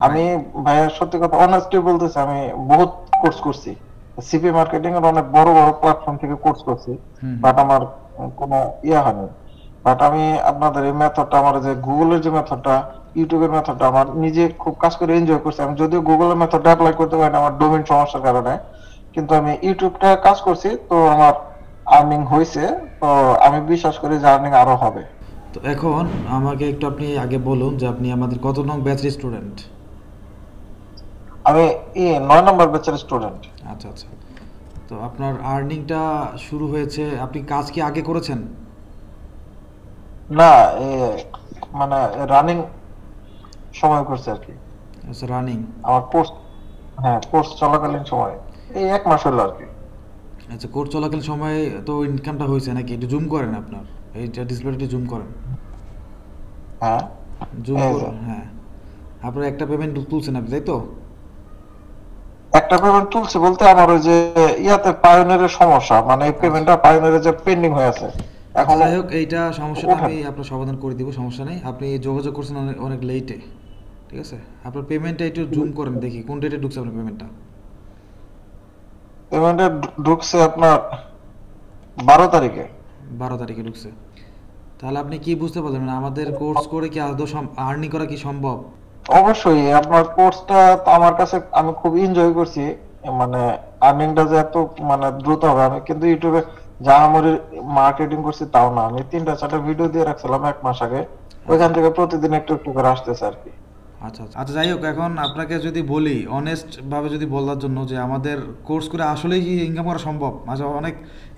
আমি রাইট। ভাইয়া সত্যি কথা অনেস্টলি বলতেছি, আমি বহুত কোর্স করছি। সিপি মার্কেটিং এর অনেক বড় বড় প্ল্যাটফর্ম থেকে কোর্স করছি, হুম, হুম। বাট আমার কোনো ইয়া হয়নি। বাট আমি আপনাদের এই মেথডটা, আমার যে গুগলের যে মেথডটা, ইউটিউবের মেথডটা আমার নিজে খুব কাজ করে এনজয় করছি। আমি যদিও গুগলের মেথডটা অ্যাপ্লাই করতে পারি না আমার ডোমেইন সমস্যার কারণে, কিন্তু আমি ইউটিউবটা কাজ করছি, তো আমার আর্নিং হয়েছে। তো আমি বিশ্বাস করি যে আর্নিং আরো হবে। তো এখন আমাকে একটু আপনি আগে বলুন যে আপনি আমাদের কত নং ব্যাচের স্টুডেন্ট? আমি 9 নম্বর ব্যাচের স্টুডেন্ট। আচ্ছা, আচ্ছা। তো আপনার আর্নিংটা শুরু হয়েছে, আপনি কাজ কি আগে করেছেন? না, এ, মানে রানিং সময় করছে আর কি। আচ্ছা, রানিং। আমার কোর্স, হ্যাঁ কোর্স চলাকালীন সময় এই 1 মাস হলো আর কি। আচ্ছা, কোর্স চলাকালীন সময়ে তো ইনকামটা হয়েছে নাকি? একটু জুম করেন আপনার এইটা ডিসপ্লেটা একটু জুম করেন। হ্যাঁ, জুম এই যে করুন, হ্যাঁ। আপনার একটা পেমেন্ট তুলছেন আপনি, তাই তো? একটা পেমেন্ট তুলছে বলতে, আমার ওই যে ইয়াতে পায়োনিয়ারের সমস্যা, মানে এই আচ্ছা, পেমেন্টটা পায়োনিয়ারে যে পেন্ডিং হয়ে আছে আচ্ছা, এখনো যাই হোক, এইটা সমস্যাটা ওঠেন। আমি আপনার সমাধান করে দিব, সমস্যা নেই। আপনি যোগাযোগ করছেন অনেক অনেক লেটে, ঠিক আছে? আপনার পেমেন্টটা একটু জুম করেন, দেখি কোন ডেটে ঢুকছে আপনার পেমেন্টটা। পেমেন্টে ঢুকছে আপনার 12 তারিখে। 12 তারিখে ঢুকছে। তাহলে আপনি কি বুঝতে পারলেন, মানে আমাদের কোর্স করে কি আদৌ আর্নিং করা কি সম্ভব? অবশ্যই আপনার কোর্সটা তো আমার কাছে আমি খুব এনজয় করছি। মানে আর্নিংটা যে এত মানে দ্রুত হবে, আমি কিন্তু ইউটিউবে যা আমার মার্কেটিং করছি তাও না। আমি 3টা 4টা ভিডিও দিয়ে রাখছিলাম 1 মাস আগে, আচ্ছা, ওইখান থেকে প্রতিদিন একটু একটু করে আসতেছে আর কি। আচ্ছা, আচ্ছা, আচ্ছা, যাই হোক, এখন আপনাকে যদি বলি অনেস্ট ভাবে যদি বলার জন্য যে আমাদের কোর্স করে আসলেই কি ইনকাম করা সম্ভব? আচ্ছা, অনেক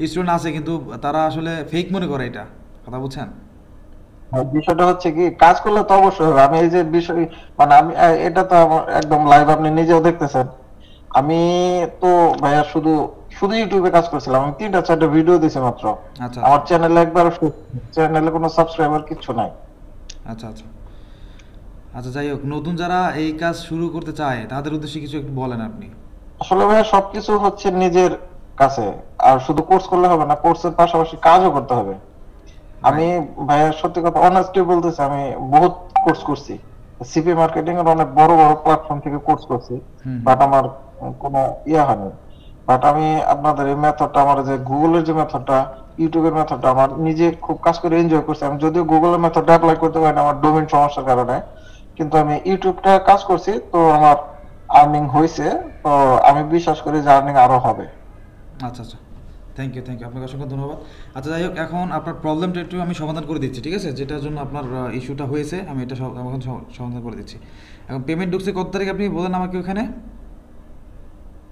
স্টুডেন্ট আছে কিন্তু তারা আসলে ফেক মনে করে এটা, কথা বুঝছেন? আর বিষয়টা হচ্ছে কি, কাজ করলে তো অবশ্যই হবে। আমি এই যে বিষয়, মানে আমি এটা তো আমার একদম লাইভ, আপনি নিজেও দেখতেছেন। আমি তো ভাইয়া শুধু শুধু ইউটিউবে কাজ করছিলাম, আমি 3টা 4টা ভিডিও দিছি মাত্র। আচ্ছা, আচ্ছা, আমার চ্যানেলে একবার, চ্যানেলে কোনো সাবস্ক্রাইবার কিচ্ছু নাই। আচ্ছা, আচ্ছা, আচ্ছা, যাই হোক, নতুন যারা এই কাজ শুরু করতে চায় তাদের উদ্দেশ্যে কিছু একটু বলেন আপনি। আসলে ভাইয়া সবকিছু হচ্ছে নিজের কাছে। আর শুধু কোর্স করলে হবে না, কোর্সের পাশাপাশি কাজও করতে হবে। আমি রাইট। ভাইয়া সত্যি কথা অনেস্টলি বলতেছি, আমি বহুত কোর্স করছি। সিপি মার্কেটিং এর অনেক বড় বড় প্ল্যাটফর্ম থেকে কোর্স করছি, হুম, হুম। বাট আমার কোনো ইয়া হয়নি। বাট আমি আপনাদের এই মেথডটা, আমার যে গুগলের যে মেথডটা, ইউটিউবের মেথডটা আমার নিজে খুব কাজ করে এনজয় করছি। আমি যদিও গুগলের মেথডটা অ্যাপ্লাই করতে পারি না আমার ডোমেইন সমস্যার কারণে, কিন্তু আমি ইউটিউবটা কাজ করছি, তো আমার আর্নিং হয়েছে। তো আমি বিশ্বাস করি যে আর্নিং আরো হবে। আচ্ছা, আচ্ছা, থ্যাংক ইউ, থ্যাংক ইউ, আপনাকে অসংখ্য ধন্যবাদ। আচ্ছা, যাই হোক, এখন আপনার প্রবলেমটা একটু আমি সমাধান করে দিচ্ছি, ঠিক আছে? যেটার জন্য আপনার ইস্যুটা হয়েছে আমি এটা এখন সমাধান করে দিচ্ছি। এখন পেমেন্ট ঢুকছে কত তারিখ আপনি বলেন আমাকে ওখানে?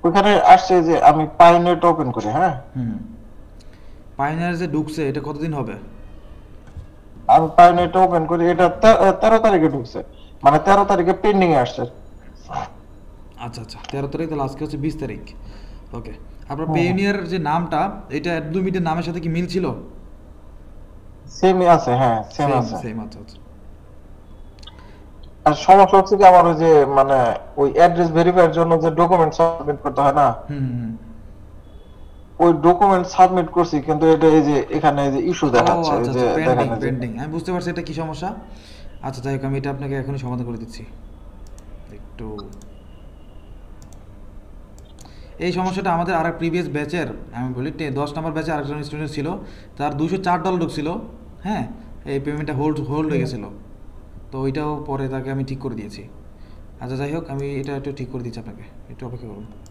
ওইখানে আসছে যে আমি পাইনেট ওপেন করি, হ্যাঁ। হুম। পাইনার যে ঢুকছে এটা কতদিন হবে? আমি পাইনেট ওপেন করি, এটা 13 তারিখে ঢুকছে, মানে 13 তারিখে পেন্ডিং এ আসছে। আচ্ছা, আচ্ছা, 13 তারিখ, তাহলে আজকে হচ্ছে 20 তারিখ। ওকে। আপনার হুম হুম, পেইনিয়ার যে নামটা, এটা অ্যাডমিটের নামের সাথে কি মিল ছিল? সেমই আছে, হ্যাঁ সেম সেম, আছে। সেম, আচ্ছা, আচ্ছা। আর সমস্যা হচ্ছে কি, আমার ওই যে মানে ওই অ্যাড্রেস ভেরিফাইয়ের জন্য যে ডকুমেন্ট সাবমিট করতে হয় না, হুম, হুম, হুম। ওই ডকুমেন্ট সাবমিট করছি, কিন্তু এটা এই যে এখানে এই যে ইস্যু ও দেখাচ্ছে, এই আচ্ছা, যে আচ্ছা, পেন্ডিং, দেখেন এই যে। পেন্ডিং, আমি বুঝতে পারছি এটা কি সমস্যা। আচ্ছা, যাই হোক, আমি এটা আপনাকে এখনই সমাধান করে দিচ্ছি। একটু, এই সমস্যাটা আমাদের আর প্রিভিয়াস ব্যাচের, আমি বলি 10 নম্বর ব্যাচে আরেকজন স্টুডেন্ট ছিল, তার $204 ঢুকছিল। হ্যাঁ, এই পেমেন্টটা হোল্ড হোল্ড হয়ে হুম। গেছিলো। তো ওইটাও পরে তাকে আমি ঠিক করে দিয়েছি। আচ্ছা, যাই হোক, আমি এটা একটু ঠিক করে দিচ্ছি আপনাকে, একটু অপেক্ষা করুন।